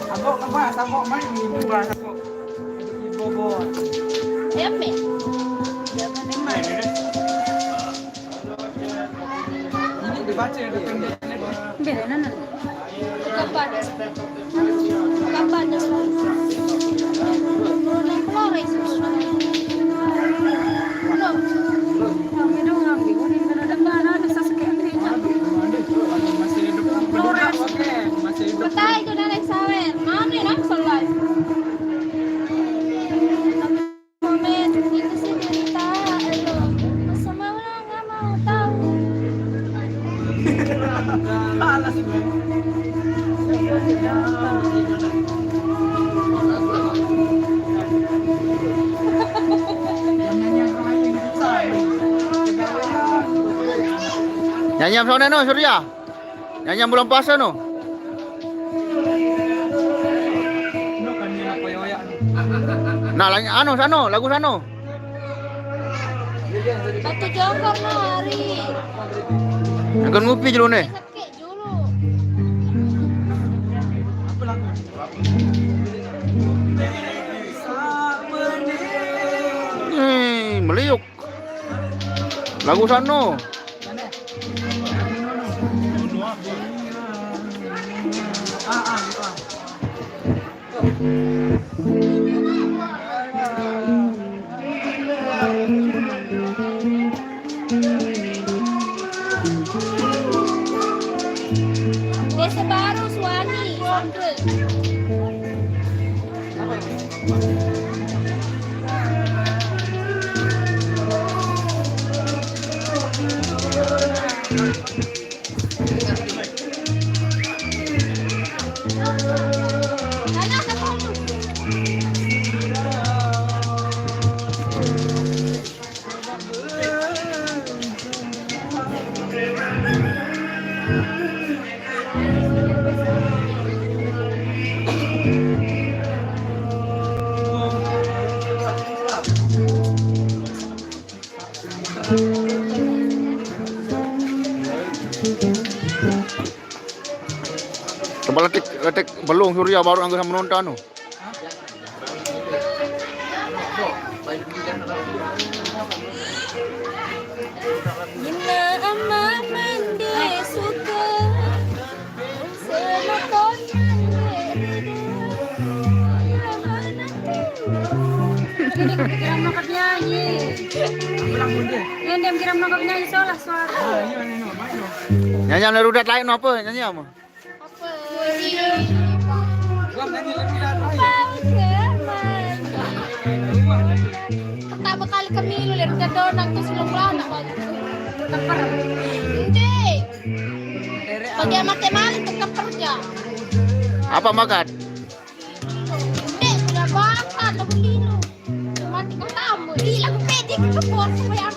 Sabok apa? Sabok mana ibu bah sabok. Ibu boh. Eme. Jangan emang. Ini dibaca ya pendek. Berenan. Kapan? Kapan? Belum Flores. Belum. Kami dong di sini kan ada bahan ada saskendrinya. Masih hidup. Flores. Oke, masih hidup. Betai itu dari sawer. Mana nak selai? Komen itu sih cerita lo. Sama orang nggak mau tahu. Alas. Nyanyi apa no Surya? Nyanyi bulan puasa no? Nah, lagu sano. Batu jongkor no hari. Akan ngopi dulu nih. Sakit dulu. Meliuk. Lagu sano. Desa baru Suwani, Sandel. Anak apa tu? Coba letik belum Surya baru angkat sama nonton no. Bila amat mandi suka sematon kiram nangkap nyanyi. Yang dia kiram nangkap nyanyi solah suara. Nyanyi ada rudat lain apa? Nyanyi apa? Apa? Gua nyanyi lagi lah. Pertama kali kami lihat kedonang tuh sebelum anak keper. Hindi. Bagi matematik itu keperja. Apa makan? Hindi, sudah bakal udah begini. Mati kau tamu. Hilang pede ke bos supaya.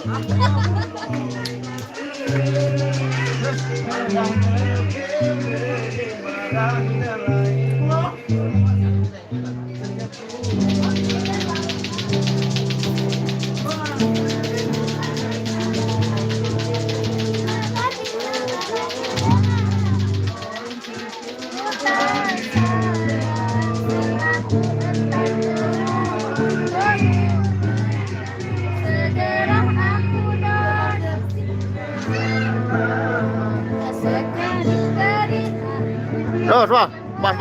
Terus, pas.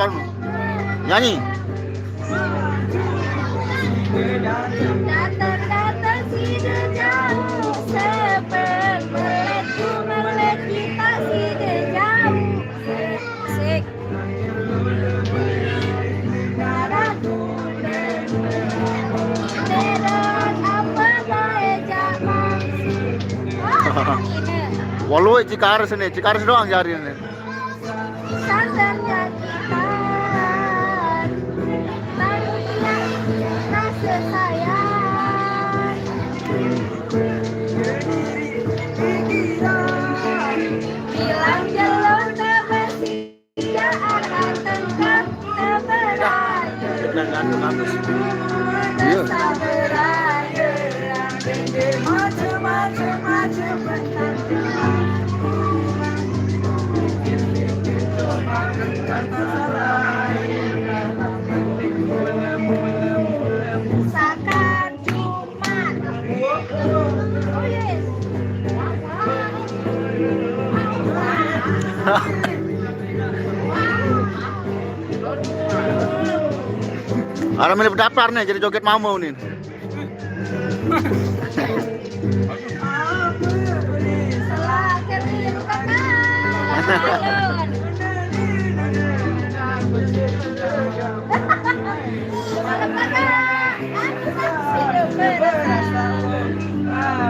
Nyanyi. Datang sudah jauh seperti melek kita sudah jauh. Sek. Walau Cikares doang jari ini. Sandarnya kita rasa sayang bilang jelur kebersih akan tengkap terberayu desa berayu macam-macam Ada milih daftar nih jadi joget mamau nih.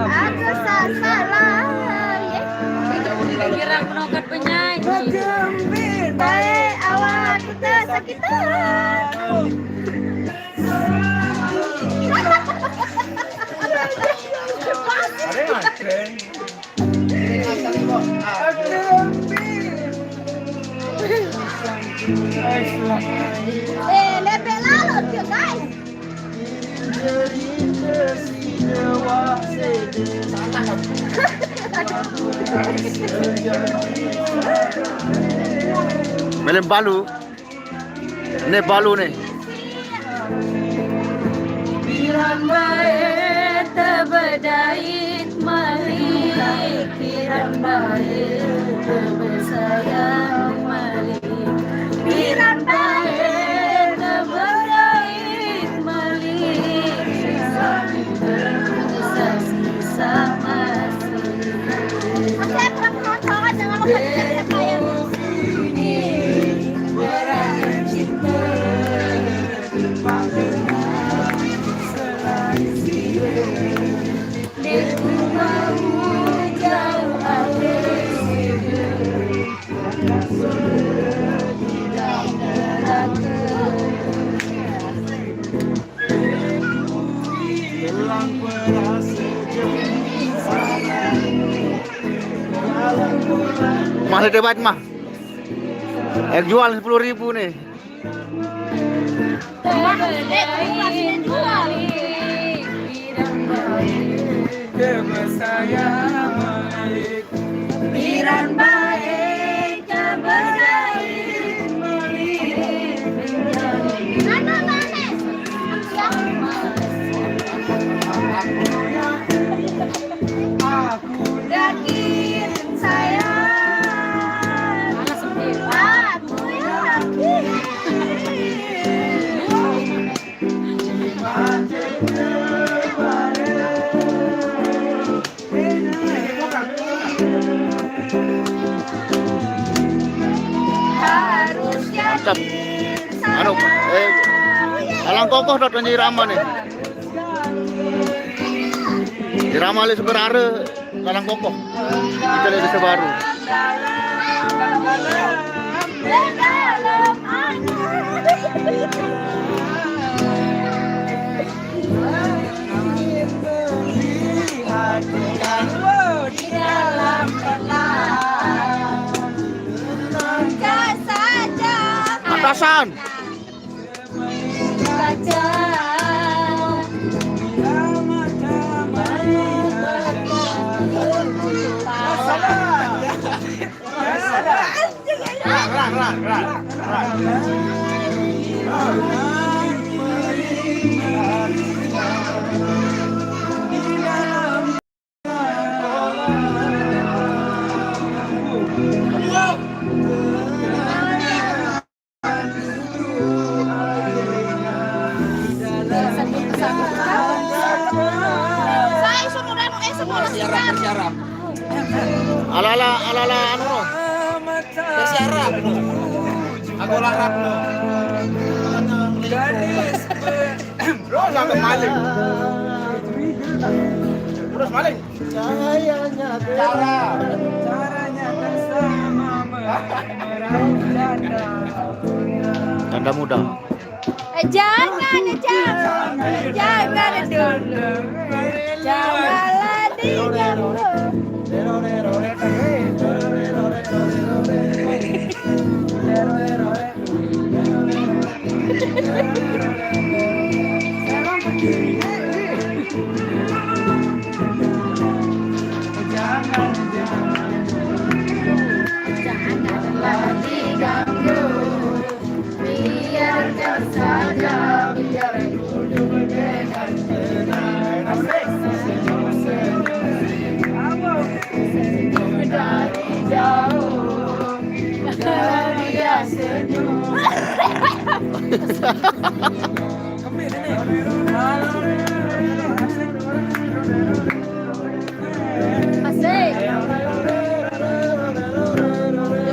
Aku salah ya. Kira penokat penyanyi. Baik awak kita sakitan. Lebih lalu dia guys. Milih balu. Nih balu nih. Kiran baik terbedait malik, kiran baik terbesayang malik, kiran baik terbedait malik, sisa masih. Saya pernah dengan kayak berangkat cinta. Masih debat mah. Jual 10.000 nih. Kiran baik keberdayain milik. Aku yakin sayang. Aku yakin. Mantap. Anu, alang kokoh dot nyi Rama nih. Di Rama le seberare alang kokoh. Kita le sebaru. Atasan. Ala anu no. Bersiarap. Aku larap lo. Gadis bro sampai maling. Terus maling. Caranya bersama meraih Janda muda. Jangan dulu. Janganlah diganggu. Janganlah diganggu. Biarkan saja, biar hidup dengan tenang. Kami ini. Asik.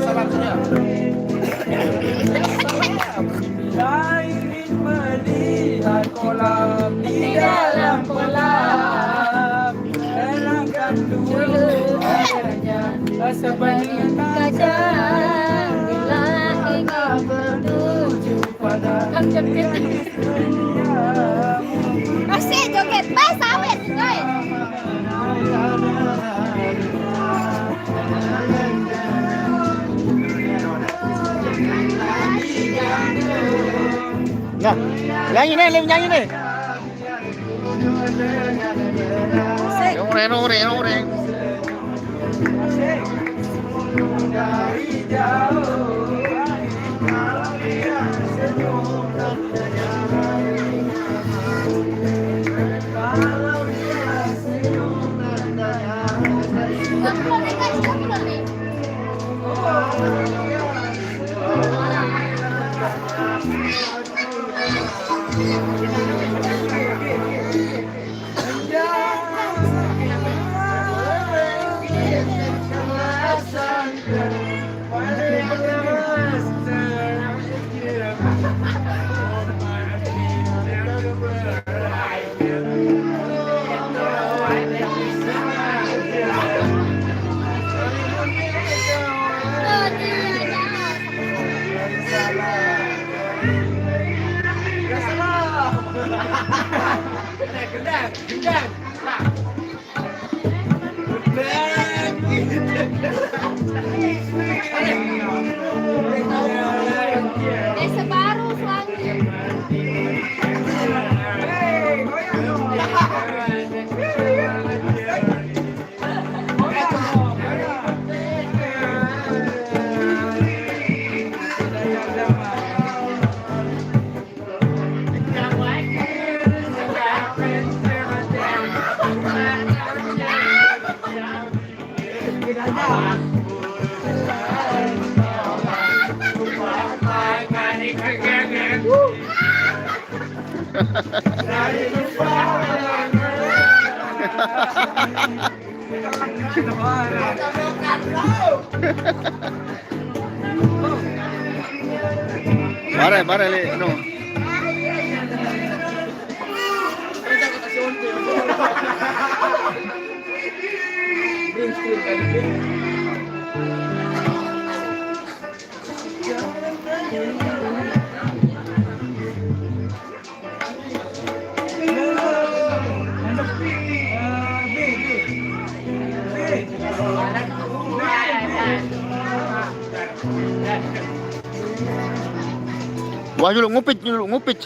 Salam saja. Bila ingin melihat kolam di dalam kolam, relakan dulu airnya sebanyak Gajah bila ingin menuju pada Asik joget, bye sawit, guys. Nah, nyanyi nih, Lim, nyanyi nih. Nureng. dari jauh kalau dia senyum tandanya kalau dia senyum tandanya Kamu nih guys, kamu nih. Desa baru selanjutnya. Bare le, ano. Wah, ngupit.